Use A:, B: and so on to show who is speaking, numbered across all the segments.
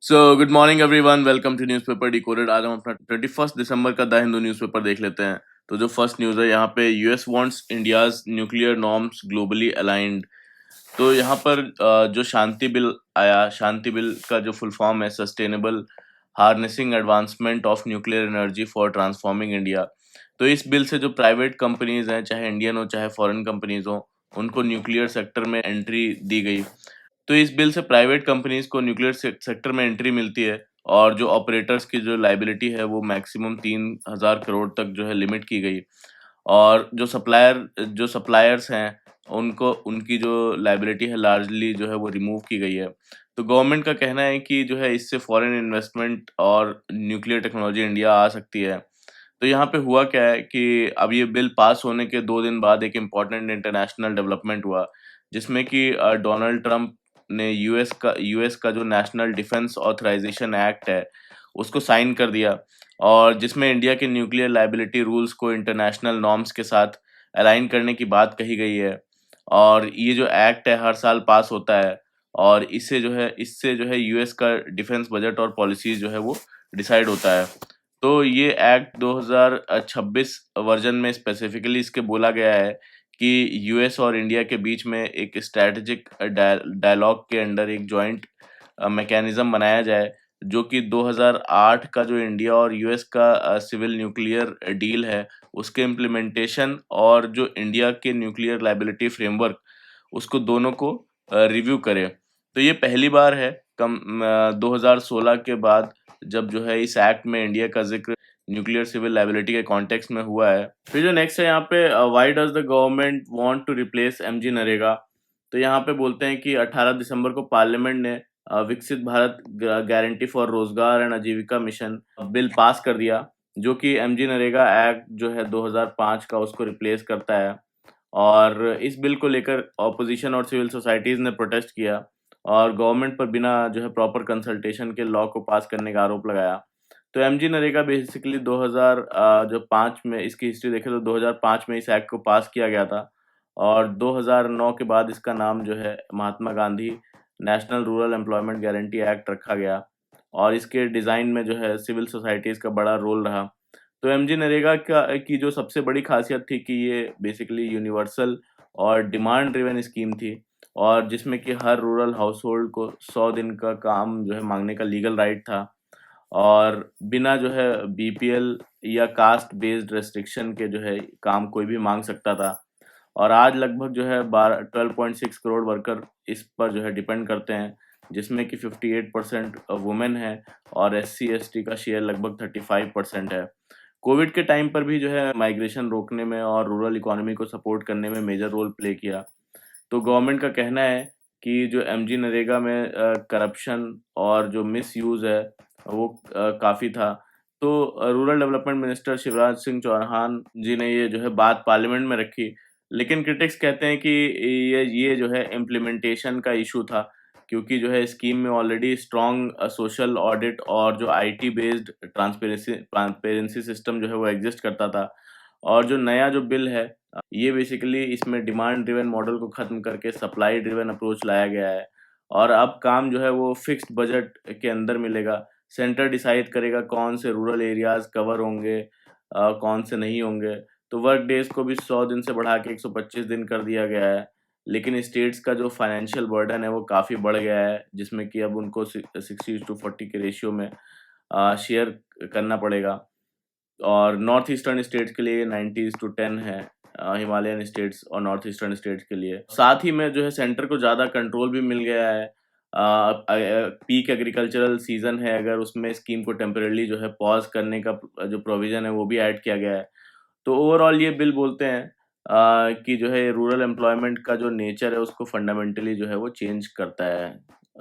A: So good morning everyone, welcome to newspaper decoded. आज हम अपना 21 दिसंबर का द हिंदू न्यूज़पेपर देख लेते हैं। तो जो फर्स्ट न्यूज़ है यहाँ पे, US wants India's nuclear norms globally aligned. तो यहाँ पर जो शांति बिल आया, शांति बिल का जो फुल फॉर्म है sustainable harnessing advancement of nuclear energy for transforming India. तो इस बिल से जो प्राइवेट कंपनीज हैं, चाहे इंडियन हो चाहे फॉरेन कंपनीज हो, उनको न्यूक्लियर सेक्टर में एंट्री दी गई। तो इस बिल से प्राइवेट कंपनीज को न्यूक्लियर सेक्टर में एंट्री मिलती है, और जो ऑपरेटर्स की जो लाइबिलिटी है वो मैक्सिमम 3,000 करोड़ तक जो है लिमिट की गई। और जो सप्लायर्स हैं, उनको उनकी जो लाइबिलिटी है लार्जली जो है वो रिमूव की गई है। तो गवर्नमेंट का कहना है कि जो है इससे फॉरेन इन्वेस्टमेंट और न्यूक्लियर टेक्नोलॉजी इंडिया आ सकती है। तो यहाँ पे हुआ क्या है कि अब ये बिल पास होने के 2 दिन बाद एक इम्पॉर्टेंट इंटरनेशनल डेवलपमेंट हुआ, जिसमें कि डोनाल्ड ट्रंप ने यूएस का जो नेशनल डिफेंस ऑथराइजेशन एक्ट है, उसको साइन कर दिया, और जिसमें इंडिया के न्यूक्लियर लायबिलिटी रूल्स को इंटरनेशनल नॉर्म्स के साथ अलाइन करने की बात कही गई है। और ये जो एक्ट है हर साल पास होता है, और इससे जो है यूएस का डिफेंस बजट और पॉलिसीज जो है वो डिसाइड होता है। तो ये एक्ट 2026 वर्जन में स्पेसिफिकली इसके बोला गया है कि यूएस और इंडिया के बीच में एक स्ट्रैटेजिक डायलॉग के अंडर एक जॉइंट मैकेनिज्म बनाया जाए, जो कि 2008 का जो इंडिया और यूएस का सिविल न्यूक्लियर डील है, उसके इम्प्लीमेंटेशन और जो इंडिया के न्यूक्लियर लायबिलिटी फ्रेमवर्क, उसको दोनों को रिव्यू करे। तो ये पहली बार है 2016 के बाद, जब जो है इस एक्ट में इंडिया का जिक्र न्यूक्लियर सिविल लायबिलिटी के कॉन्टेक्स्ट में हुआ है। फिर जो नेक्स्ट है यहाँ पे, why does the government want to replace MG NREGA. तो यहाँ पे बोलते हैं कि 18 दिसंबर को पार्लियामेंट ने विकसित भारत गारंटी फॉर रोजगार एंड आजीविका मिशन बिल पास कर दिया, जो कि एमजी नरेगा एक्ट जो है 2005 का उसको रिप्लेस करता है। और इस बिल को लेकर ऑपोजिशन और सिविल सोसाइटीज ने प्रोटेस्ट किया, और गवर्नमेंट पर बिना जो है प्रॉपर कंसल्टेशन के लॉ को पास करने का आरोप लगाया। तो एमजी नरेगा बेसिकली 2000 जो 5 में इसकी हिस्ट्री देखें तो 2005 में इस एक्ट को पास किया गया था, और 2009 के बाद इसका नाम जो है Mahatma Gandhi national rural employment guarantee act रखा गया, और इसके डिज़ाइन में जो है सिविल सोसाइटीज़ का बड़ा रोल रहा। तो एमजी नरेगा की जो सबसे बड़ी खासियत थी कि ये बेसिकली यूनिवर्सल और डिमांड ड्रिवन स्कीम थी, और जिसमें कि हर रूरल हाउसहोल्ड को 100 दिन का काम जो है मांगने का लीगल राइट था, और बिना जो है बीपीएल या कास्ट बेस्ड रेस्ट्रिक्शन के जो है काम कोई भी मांग सकता था। और आज लगभग जो है 12.6 करोड़ वर्कर इस पर जो है डिपेंड करते हैं, जिसमें कि 58% वुमेन है, और एससी एसटी का शेयर लगभग 35% है। कोविड के टाइम पर भी जो है माइग्रेशन रोकने में और रूरल इकोनॉमी को सपोर्ट करने में मेजर रोल प्ले किया। तो गवर्नमेंट का कहना है कि जो एमजी नरेगा में करप्शन और जो मिसयूज़ है वो काफ़ी था। तो rural development minister Shivraj Singh Chouhan ji ने ये जो है बात पार्लियामेंट में रखी, लेकिन क्रिटिक्स कहते हैं कि ये जो है इम्प्लीमेंटेशन का इशू था, क्योंकि जो है स्कीम में ऑलरेडी स्ट्रॉन्ग सोशल ऑडिट और जो आईटी बेस्ड ट्रांसपेरेंसी सिस्टम जो है वो एग्जिस्ट करता था। और जो नया जो बिल है, ये बेसिकली इसमें डिमांड ड्रिवन मॉडल को ख़त्म करके सप्लाई ड्रिवन अप्रोच लाया गया है, और अब काम जो है वो फिक्स्ड बजट के अंदर मिलेगा। सेंटर डिसाइड करेगा कौन से रूरल एरियाज़ कवर होंगे, कौन से नहीं होंगे। तो वर्क डेज़ को भी 100 दिन से बढ़ा के 125 दिन कर दिया गया है। लेकिन स्टेट्स का जो फाइनेंशियल बर्डन है वो काफ़ी बढ़ गया है, जिसमें कि अब उनको 60:40 के रेशियो में शेयर करना पड़ेगा। और नॉर्थ ईस्टर्न स्टेट्स के लिए 90:10 है, हिमालयन स्टेट्स और नॉर्थ ईस्टर्न स्टेट्स के लिए। साथ ही में जो है सेंटर को ज़्यादा कंट्रोल भी मिल गया है। पीक एग्रीकल्चरल सीजन है, अगर उसमें स्कीम को टेम्परेरी जो है पॉज करने का जो प्रोविज़न है वो भी ऐड किया गया है। तो ओवरऑल ये बिल बोलते हैं कि जो है रूरल एम्प्लॉयमेंट का जो नेचर है उसको फंडामेंटली जो है वो चेंज करता है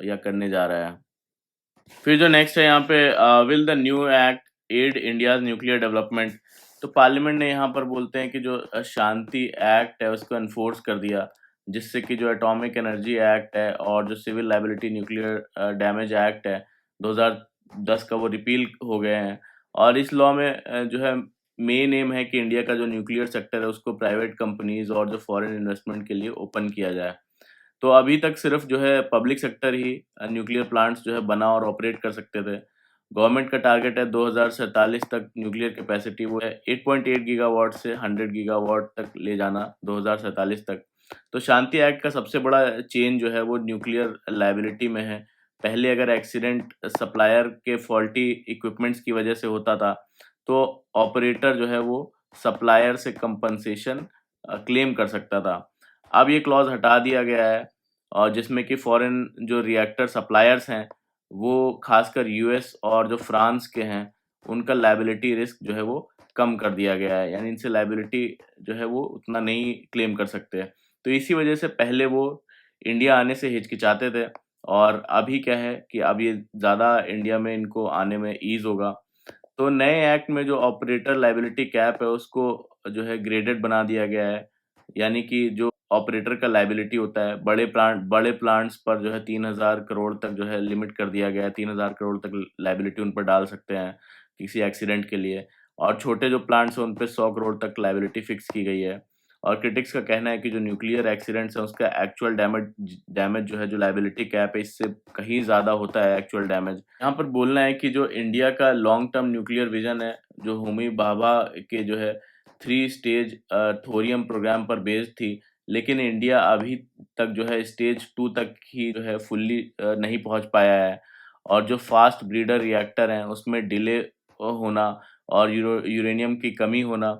A: या करने जा रहा है। फिर जो नेक्स्ट है यहाँ पे, will the new act aid India's nuclear development. तो पार्लियामेंट ने यहाँ पर बोलते हैं कि जो शांति एक्ट है उसको एनफोर्स कर दिया, जिससे कि जो एटॉमिक एनर्जी एक्ट है और जो civil liability nuclear damage act है 2010 का, वो रिपील हो गए हैं। और इस लॉ में जो है मेन एम है कि इंडिया का जो न्यूक्लियर सेक्टर है उसको प्राइवेट कंपनीज और जो फॉरेन इन्वेस्टमेंट के लिए ओपन किया जाए। तो अभी तक सिर्फ जो है पब्लिक सेक्टर ही न्यूक्लियर प्लांट्स जो है बना और ऑपरेट कर सकते थे। गवर्नमेंट का टारगेट है 2047 तक न्यूक्लियर कैपेसिटी वो है 8.8 गीगावाट से 100 गीगावाट तक ले जाना 2047 तक। तो शांति एक्ट का सबसे बड़ा चेंज जो है वो न्यूक्लियर लायबिलिटी में है। पहले अगर एक्सीडेंट सप्लायर के फॉल्टी इक्विपमेंट्स की वजह से होता था, तो ऑपरेटर जो है वो सप्लायर से कंपनसेशन क्लेम कर सकता था। अब ये क्लॉज हटा दिया गया है, और जिसमें कि फॉरेन जो रिएक्टर सप्लायर्स हैं, वो खासकर यूएस और जो फ्रांस के हैं, उनका लायबिलिटी रिस्क जो है वो कम कर दिया गया है, यानी इनसे लायबिलिटी जो है वो उतना नहीं क्लेम कर सकते। तो इसी वजह से पहले वो इंडिया आने से हिचकिचाते थे, और अभी क्या है कि अब ये ज़्यादा इंडिया में इनको आने में ईज़ होगा। तो नए एक्ट में जो ऑपरेटर लायबिलिटी कैप है उसको जो है ग्रेडेड बना दिया गया है, यानी कि जो ऑपरेटर का लायबिलिटी होता है बड़े प्लांट्स पर जो है 3000 करोड़ तक जो है लिमिट कर दिया गया है। 3000 करोड़ तक लायबिलिटी उन पर डाल सकते हैं किसी एक्सीडेंट के लिए, और छोटे जो प्लांट्स हैं उन पे 100 करोड़ तक लायबिलिटी फिक्स की गई है। और क्रिटिक्स का कहना है कि जो न्यूक्लियर एक्सीडेंट्स हैं उसका एक्चुअल डैमेज जो है, जो लायबिलिटी कैप है, इससे कहीं ज़्यादा होता है एक्चुअल डैमेज। यहाँ पर बोलना है कि जो इंडिया का लॉन्ग टर्म न्यूक्लियर विजन है, जो होमी भाभा के जो है 3 स्टेज थोरियम प्रोग्राम पर बेस्ड थी, लेकिन इंडिया अभी तक जो है स्टेज 2 तक ही जो है फुल्ली नहीं पहुँच पाया है। और जो फास्ट ब्रीडर रिएक्टर हैं उसमें डिले होना और यूरेनियम की कमी होना,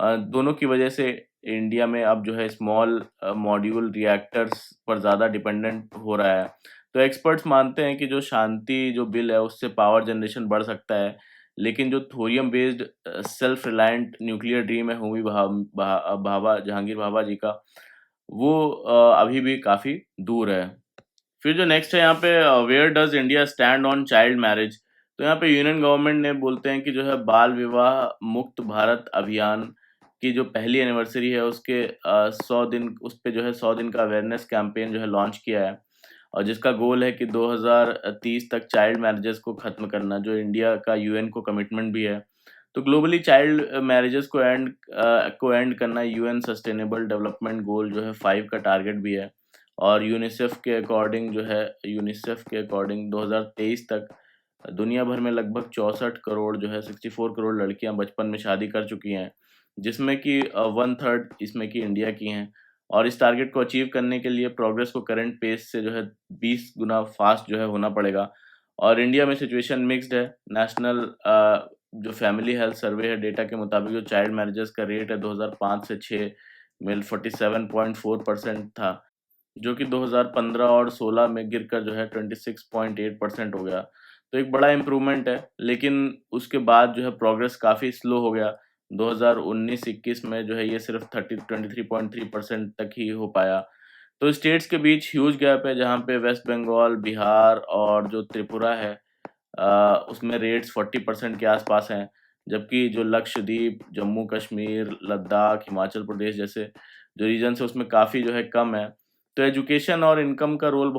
A: दोनों की वजह से इंडिया में अब जो है स्मॉल मॉड्यूल रिएक्टर्स पर ज़्यादा डिपेंडेंट हो रहा है। तो एक्सपर्ट्स मानते हैं कि जो शांति जो बिल है उससे पावर जनरेशन बढ़ सकता है, लेकिन जो thorium based self reliant nuclear dream है होमी भाभा जहांगीर भाभा जी का, वो अभी भी काफ़ी दूर है। फिर जो नेक्स्ट है यहाँ पे, where does India stand on child marriage. तो यहाँ पे यूनियन गवर्नमेंट ने बोलते हैं कि जो है बाल विवाह मुक्त भारत अभियान की जो पहली एनिवर्सरी है उसके 100 दिन, उस पे जो है 100 दिन का अवेयरनेस कैंपेन जो है लॉन्च किया है, और जिसका गोल है कि 2030 तक चाइल्ड मैरिजेस को ख़त्म करना, जो इंडिया का यूएन को कमिटमेंट भी है। तो ग्लोबली चाइल्ड मैरिजेस को एंड करना यूएन सस्टेनेबल डेवलपमेंट गोल जो है 5 का टारगेट भी है। और यूनिसेफ के अकॉर्डिंग 2023 तक दुनिया भर में लगभग 64 करोड़ जो है 64 करोड़ लड़कियां बचपन में शादी कर चुकी हैं, जिसमें कि 1/3 इसमें कि इंडिया की हैं। और इस टारगेट को अचीव करने के लिए प्रोग्रेस को करंट पेस से जो है 20 गुना फास्ट जो है होना पड़ेगा। और इंडिया में सिचुएशन मिक्स्ड है। नेशनल जो फैमिली हेल्थ सर्वे है डेटा के मुताबिक जो चाइल्ड मैरिजेस का रेट है 2005 से 6 में 47.4% था, जो कि 2015 और 16 में गिरकर जो है 26.8% हो गया। तो एक बड़ा इम्प्रूवमेंट है, लेकिन उसके बाद जो है प्रोग्रेस काफ़ी स्लो हो गया। 2019-21 में जो है ये सिर्फ 23.3% तक ही हो पाया। तो स्टेट्स के बीच ह्यूज गैप है, जहाँ पे वेस्ट बंगाल, बिहार और जो त्रिपुरा है, उसमें रेट्स 40% के आसपास हैं, जबकि जो लक्षद्वीप, जम्मू कश्मीर, लद्दाख, हिमाचल प्रदेश जैसे जो रीजन्स है उसमें काफ़ी जो है कम है। तो एजुकेशन और इनकम का रोल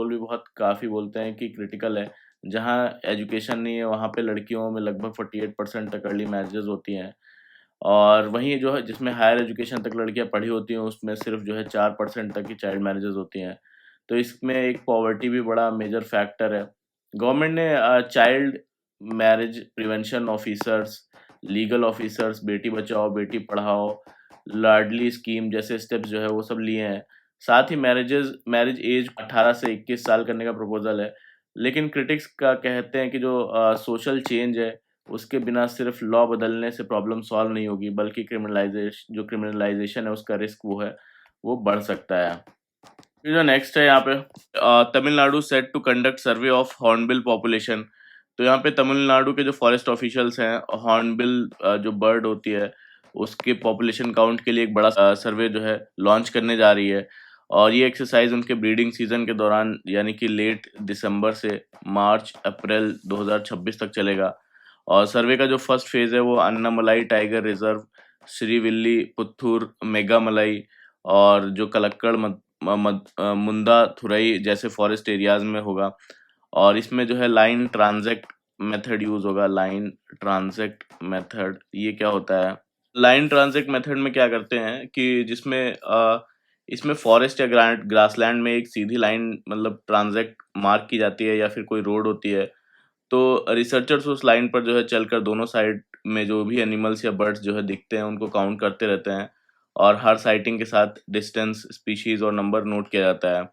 A: भी बहुत काफ़ी बोलते हैं कि क्रिटिकल है। जहाँ एजुकेशन नहीं है वहाँ पे लड़कियों में लगभग 48% तक अर्ली मैरिजेस होती हैं, और वहीं जो है जिसमें हायर एजुकेशन तक लड़कियां पढ़ी होती हैं उसमें सिर्फ जो है 4% तक ही चाइल्ड मैरिजेस होती हैं। तो इसमें एक पॉवर्टी भी बड़ा मेजर फैक्टर है। गवर्नमेंट ने child marriage prevention officers, legal officers, Beti Bachao Beti Padhao, लाडली स्कीम जैसे स्टेप्स जो है वो सब लिए हैं। साथ ही मैरिज एज 18 से 21 साल करने का प्रपोजल है। लेकिन क्रिटिक्स का कहते हैं कि जो सोशल चेंज है उसके बिना सिर्फ लॉ बदलने से प्रॉब्लम सॉल्व नहीं होगी, बल्कि क्रिमिनलाइजेशन है उसका रिस्क वो है वो बढ़ सकता है। फिर जो नेक्स्ट है यहाँ पे, Tamil Nadu set to conduct survey of hornbill population. तो यहाँ पे तमिलनाडु के जो फॉरेस्ट ऑफिशियल्स हैं, हॉर्नबिल जो बर्ड होती है उसके पॉपुलेशन काउंट के लिए एक बड़ा सर्वे जो है लॉन्च करने जा रही है। और ये एक्सरसाइज उनके ब्रीडिंग सीजन के दौरान, यानी कि लेट दिसंबर से मार्च अप्रैल 2026 तक चलेगा। और सर्वे का जो फर्स्ट फेज है वो अन्नामलाई टाइगर रिजर्व, श्रीविल्ली पुत्थूर मेगामलाई और जो कलक्कड़ मुंदा थुरई जैसे फॉरेस्ट एरियाज में होगा। और इसमें जो है लाइन ट्रांजेक्ट मेथड यूज होगा। लाइन ट्रांजेक्ट मेथड ये क्या होता है? लाइन ट्रांजेक्ट मेथड में क्या करते हैं कि जिसमें इसमें फॉरेस्ट या ग्रासलैंड में एक सीधी लाइन मतलब ट्रांज़ेक्ट मार्क की जाती है या फिर कोई रोड होती है। तो रिसर्चर्स उस लाइन पर जो है चलकर दोनों साइड में जो भी एनिमल्स या बर्ड्स जो है दिखते हैं उनको काउंट करते रहते हैं और हर साइटिंग के साथ डिस्टेंस, स्पीशीज़ और नंबर नोट किया जाता है।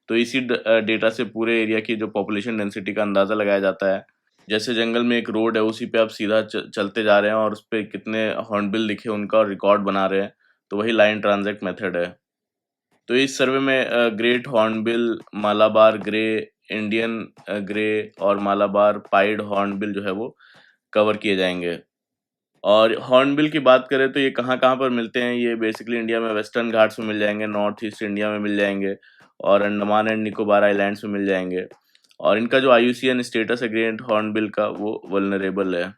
A: तो इसी डेटा से पूरे एरिया की जो पॉपुलेशन डेंसिटी का अंदाज़ा लगाया जाता है। जैसे जंगल में एक रोड है, उसी पे आप सीधा चलते जा रहे हैं और उसपे कितने हॉर्नबिल दिखे उनका रिकॉर्ड बना रहे हैं, तो वही लाइन ट्रांज़ेक्ट मेथड है। तो इस सर्वे में great hornbill, Malabar grey, Indian grey और मालाबार पाइड हॉर्नबिल जो है वो कवर किए जाएँगे। और हॉर्नबिल की बात करें तो ये कहाँ-कहाँ पर मिलते हैं, ये बेसिकली इंडिया में वेस्टर्न घाट्स में मिल जाएँगे, नॉर्थ ईस्ट इंडिया में मिल जाएँगे और अंडमान एंड निकोबार आइलैंड्स में मिल जाएँगे। और इनका जो आईयूसीएन स्टेटस है ग्रेट हॉर्नबिल का वो वल्नरेबल है।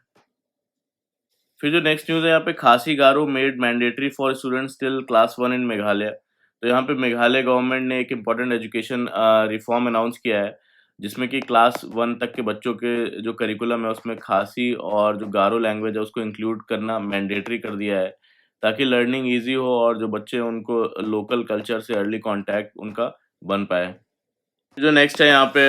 A: फिर जो नेक्स्ट न्यूज़ है यहाँ पे Khasi Garo made mandatory for students till class 1 in Meghalaya. तो यहाँ पे मेघालय गवर्नमेंट ने एक इम्पोर्टेंट एजुकेशन रिफॉर्म अनाउंस किया है, जिसमें कि क्लास 1 तक के बच्चों के जो करिकुलम है उसमें खासी और जो गारो लैंग्वेज है उसको इंक्लूड करना मैंडेटरी कर दिया है, ताकि लर्निंग ईज़ी हो और जो बच्चे हैं उनको लोकल कल्चर से अर्ली कॉन्टैक्ट उनका बन पाए। जो नेक्स्ट है यहाँ पे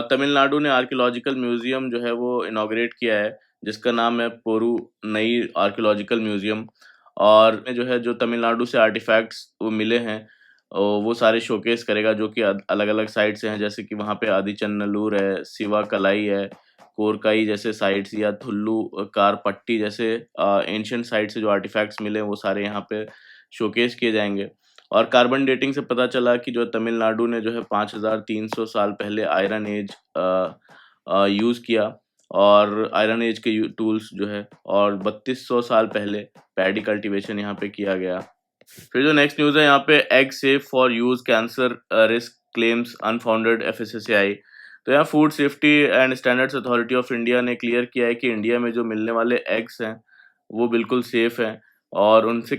A: तमिलनाडु ने आर्कियोलॉजिकल म्यूजियम जो है वो इनॉग्रेट किया है, जिसका नाम है पोरू नई आर्कियोलॉजिकल म्यूजियम। और जो है जो तमिलनाडु से आर्टिफैक्ट्स वो मिले हैं वो सारे शोकेस करेगा, जो कि अलग अलग साइट से हैं, जैसे कि वहाँ पे आदिचन्नलूर है, सिवा कलाई है, कोरकाई जैसे साइट्स या थुल्लू कारपट्टी जैसे एंशियंट साइट से जो आर्टिफैक्ट्स मिले हैं वो सारे यहाँ पे शोकेस किए जाएंगे। और कार्बन डेटिंग से पता चला कि जो तमिलनाडु ने जो है 5300 साल पहले आयरन एज यूज़ किया और आयरन एज के टूल्स जो है, और 3200 साल पहले पैडी कल्टीवेशन यहाँ पे किया गया। फिर जो नेक्स्ट न्यूज़ है यहाँ पे egg safe for use cancer risk claims unfounded FSSAI. तो यहाँ food safety and standards authority of India ने क्लियर किया है कि इंडिया में जो मिलने वाले एग्स हैं वो बिल्कुल सेफ हैं और उन्हें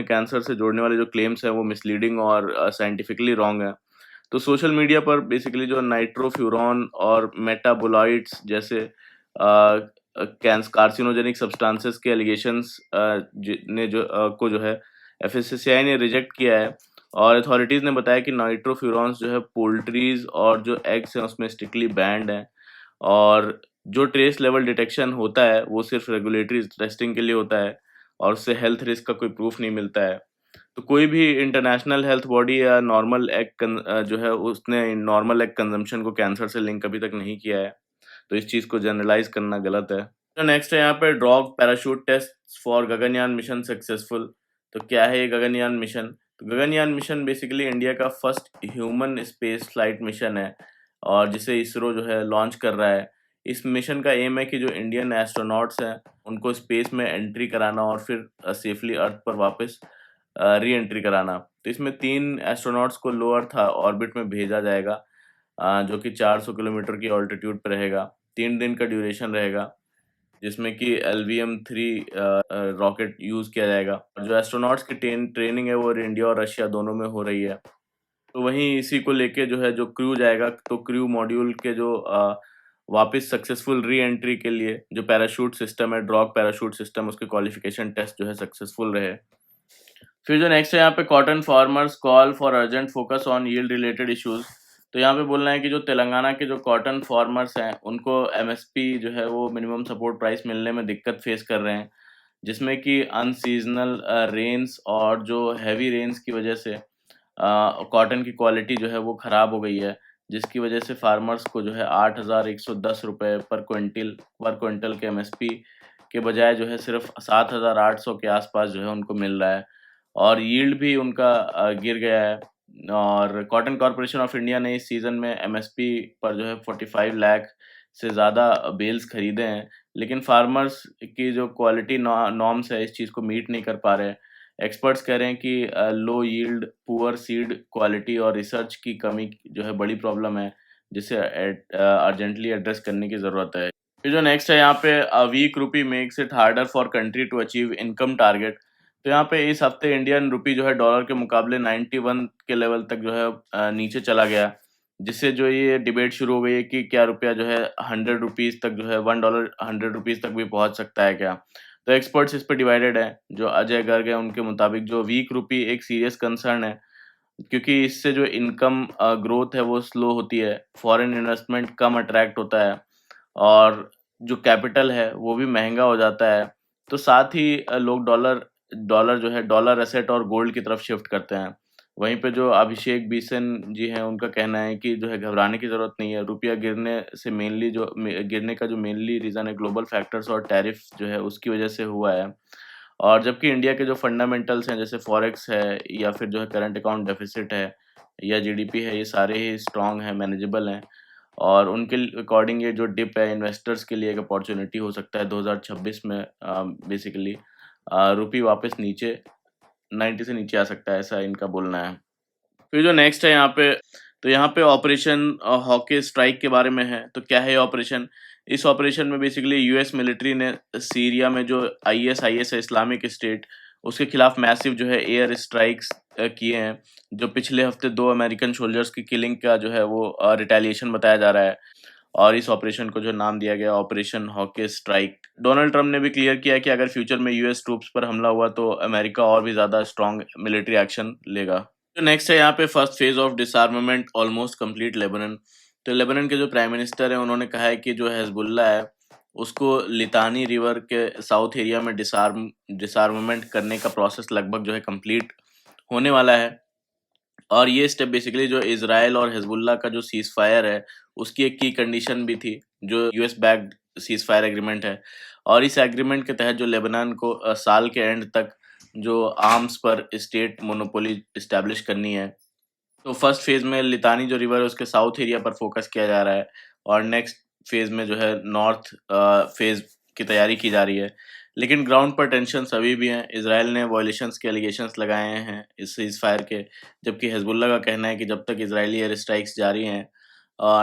A: कैंसर से जोड़ने वाले जो क्लेम्स हैं वो मिसलीडिंग और साइंटिफिकली रॉन्ग है। तो सोशल मीडिया पर बेसिकली जो नाइट्रोफ्यूरॉन और मेटाबोलाइट्स जैसे कार्सिनोजेनिक सब्सटेंसेस के एलिगेशंस ने को जो है एफएससीआई ने रिजेक्ट किया है। और अथॉरिटीज़ ने बताया कि नाइट्रोफ्यूरॉन्स जो है पोल्ट्रीज और जो एग्स हैं उसमें स्ट्रिक्टली बैंड है और जो ट्रेस लेवल डिटेक्शन होता है वो सिर्फ रेगुलेटरी टेस्टिंग के लिए होता है और उससे हेल्थ रिस्क का कोई प्रूफ नहीं मिलता है। तो कोई भी इंटरनेशनल हेल्थ बॉडी या जो है उसने नॉर्मल एग कंजम्पशन को कैंसर से लिंक अभी तक नहीं किया है, तो इस चीज़ को जनरलाइज करना गलत है। तो नेक्स्ट है यहाँ पे drogue parachute test for Gaganyaan mission successful. तो क्या है ये गगनयान मिशन? तो गगनयान मिशन बेसिकली इंडिया का first human space flight mission है और जिसे इसरो जो है लॉन्च कर रहा है। इस मिशन का एम है कि जो इंडियन एस्ट्रोनॉट्स हैं उनको स्पेस में एंट्री कराना और फिर सेफली अर्थ पर वापस री एंट्री कराना। तो इसमें 3 एस्ट्रोनॉट्स को लो अर्थ ऑर्बिट में भेजा जाएगा, जो कि 400 किलोमीटर की ऑल्टीट्यूड पे रहेगा। 3 दिन का ड्यूरेशन रहेगा, जिसमें कि LVM-3 रॉकेट यूज़ किया जाएगा। जो एस्ट्रोनॉट्स की ट्रेनिंग है वो इंडिया और रशिया दोनों में हो रही है। तो वहीं इसी को लेके जो है जो क्रू जाएगा, तो क्रू मॉड्यूल के जो वापस सक्सेसफुल री एंट्री के लिए जो पैराशूट सिस्टम है, ड्रॉग पैराशूट सिस्टम, उसके क्वालिफिकेशन टेस्ट जो है सक्सेसफुल रहे। फिर जो नेक्स्ट है यहाँ पे cotton farmers call for urgent focus on yield related issues. तो यहाँ पे बोलना है कि जो तेलंगाना के जो कॉटन फार्मर्स हैं उनको एमएसपी जो है वो मिनिमम सपोर्ट प्राइस मिलने में दिक्कत फेस कर रहे हैं, जिसमें कि अनसीजनल रेन्स और जो हैवी रेन्स की वजह से कॉटन की क्वालिटी जो है वो ख़राब हो गई है, जिसकी वजह से फार्मर्स को जो है 8,110 रुपये पर क्विंटल के एमएसपी के बजाय जो है सिर्फ 7,800 के आसपास जो है उनको मिल रहा है और यील्ड भी उनका गिर गया है। और कॉटन कॉर्पोरेशन ऑफ इंडिया ने इस सीज़न में एमएसपी पर जो है 45 लाख से ज़्यादा बेल्स खरीदे हैं, लेकिन फार्मर्स की जो क्वालिटी नॉर्म्स है इस चीज़ को मीट नहीं कर पा रहे हैं। एक्सपर्ट्स कह रहे हैं कि लो यील्ड, पुअर सीड क्वालिटी और रिसर्च की कमी जो है बड़ी प्रॉब्लम है, जिसे अर्जेंटली एड्रेस करने की ज़रूरत है। फिर जो नेक्स्ट है यहाँ पे weak rupee makes it harder for country to achieve income target. तो यहाँ पे इस हफ्ते इंडियन रुपी जो है डॉलर के मुकाबले 91 के लेवल तक जो है नीचे चला गया, जिससे जो ये डिबेट शुरू हो गई है कि क्या रुपया जो है 100 रुपीज़ तक जो है $1 100 रुपीज़ तक भी पहुँच सकता है क्या? तो एक्सपर्ट्स इस पे डिवाइडेड हैं। जो अजय गर्ग हैं उनके मुताबिक जो वीक रुपी एक सीरियस कंसर्न है क्योंकि इससे जो इनकम ग्रोथ है वो स्लो होती है, फॉरेन इन्वेस्टमेंट कम अट्रैक्ट होता है और जो कैपिटल है वो भी महँगा हो जाता है। तो साथ ही लोग डॉलर डॉलर जो है डॉलर एसेट और गोल्ड की तरफ शिफ्ट करते हैं। वहीं पे जो अभिषेक बिसन जी हैं उनका कहना है कि जो है घबराने की ज़रूरत नहीं है, रुपया गिरने से मेनली जो गिरने का जो मेनली रीज़न है ग्लोबल फैक्टर्स और टैरिफ जो है उसकी वजह से हुआ है। और जबकि इंडिया के जो फंडामेंटल्स हैं जैसे फॉरेक्स है या फिर जो है करंट अकाउंट डेफिसिट है या जीडीपी है, ये सारे ही स्ट्रॉन्ग हैं, मैनेजेबल हैं और उनके अकॉर्डिंग ये जो डिप है इन्वेस्टर्स के लिए एक अपॉर्चुनिटी हो सकता है 2026 में बेसिकली रुपी वापस नीचे 90 से नीचे आ सकता है, ऐसा इनका बोलना है। फिर जो नेक्स्ट है यहाँ पे, तो यहाँ पे ऑपरेशन हॉकी स्ट्राइक के बारे में है। तो क्या है ये ऑपरेशन? इस ऑपरेशन में बेसिकली यूएस मिलिट्री ने सीरिया में जो आईएस है इस्लामिक स्टेट, उसके खिलाफ मैसिव जो है एयर स्ट्राइक्स किए हैं, जो पिछले हफ्ते 2 अमेरिकन सोल्जर्स की किलिंग का जो है वो रिटेलिएशन बताया जा रहा है और इस ऑपरेशन को जो नाम दिया गया operation hockey strike. Donald Trump ने भी क्लियर किया कि अगर फ्यूचर में यूएस ट्रूप्स पर हमला हुआ तो अमेरिका और भी ज़्यादा स्ट्रॉन्ग मिलिट्री एक्शन लेगा। तो नेक्स्ट है यहाँ पे first phase of डिसआर्मामेंट almost complete Lebanon. तो लेबनान के जो प्राइम मिनिस्टर हैं उन्होंने कहा है कि जो हिजबुल्लाह है उसको लितानी रिवर के साउथ एरिया में डिसआर्मामेंट करने का प्रोसेस लगभग जो है कंप्लीट होने वाला है और ये स्टेप बेसिकली जो इजराइल और हिजबुल्लाह का जो सीज फायर है उसकी एक की कंडीशन भी थी जो US backed cease fire agreement है और इस एग्रीमेंट के तहत जो लेबनान को साल के एंड तक जो आर्म्स पर स्टेट मोनोपोली इस्टेब्लिश करनी है। तो फर्स्ट फेज में लितानी जो रिवर है उसके साउथ एरिया पर फोकस किया जा रहा है और नेक्स्ट फेज में जो है नॉर्थ फेज की तैयारी की जा रही है। लेकिन ग्राउंड पर टेंशन्स अभी भी हैं। इजराइल ने वायलेशंस के एलिगेशंस लगाए हैं इस सीज़फायर के, जबकि हिजबुल्लाह का कहना है कि जब तक इजरायली एयर स्ट्राइक्स जारी हैं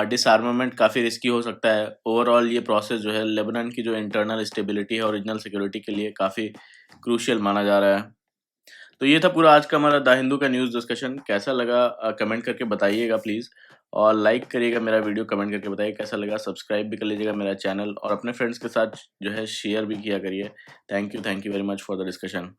A: डिसआर्मामेंट काफ़ी रिस्की हो सकता है। ओवरऑल ये प्रोसेस जो है लेबनान की जो इंटरनल स्टेबिलिटी है और रीजनल सिक्योरिटी के लिए काफ़ी क्रूशियल माना जा रहा है। तो ये था पूरा आज का हमारा द हिंदू का न्यूज़ डिस्कशन। कैसा लगा कमेंट करके बताइएगा प्लीज़ और लाइक करिएगा मेरा वीडियो, कमेंट करके बताइए कैसा लगा, सब्सक्राइब भी कर लीजिएगा मेरा चैनल और अपने फ्रेंड्स के साथ जो है शेयर भी किया करिए। Thank you very much for the discussion.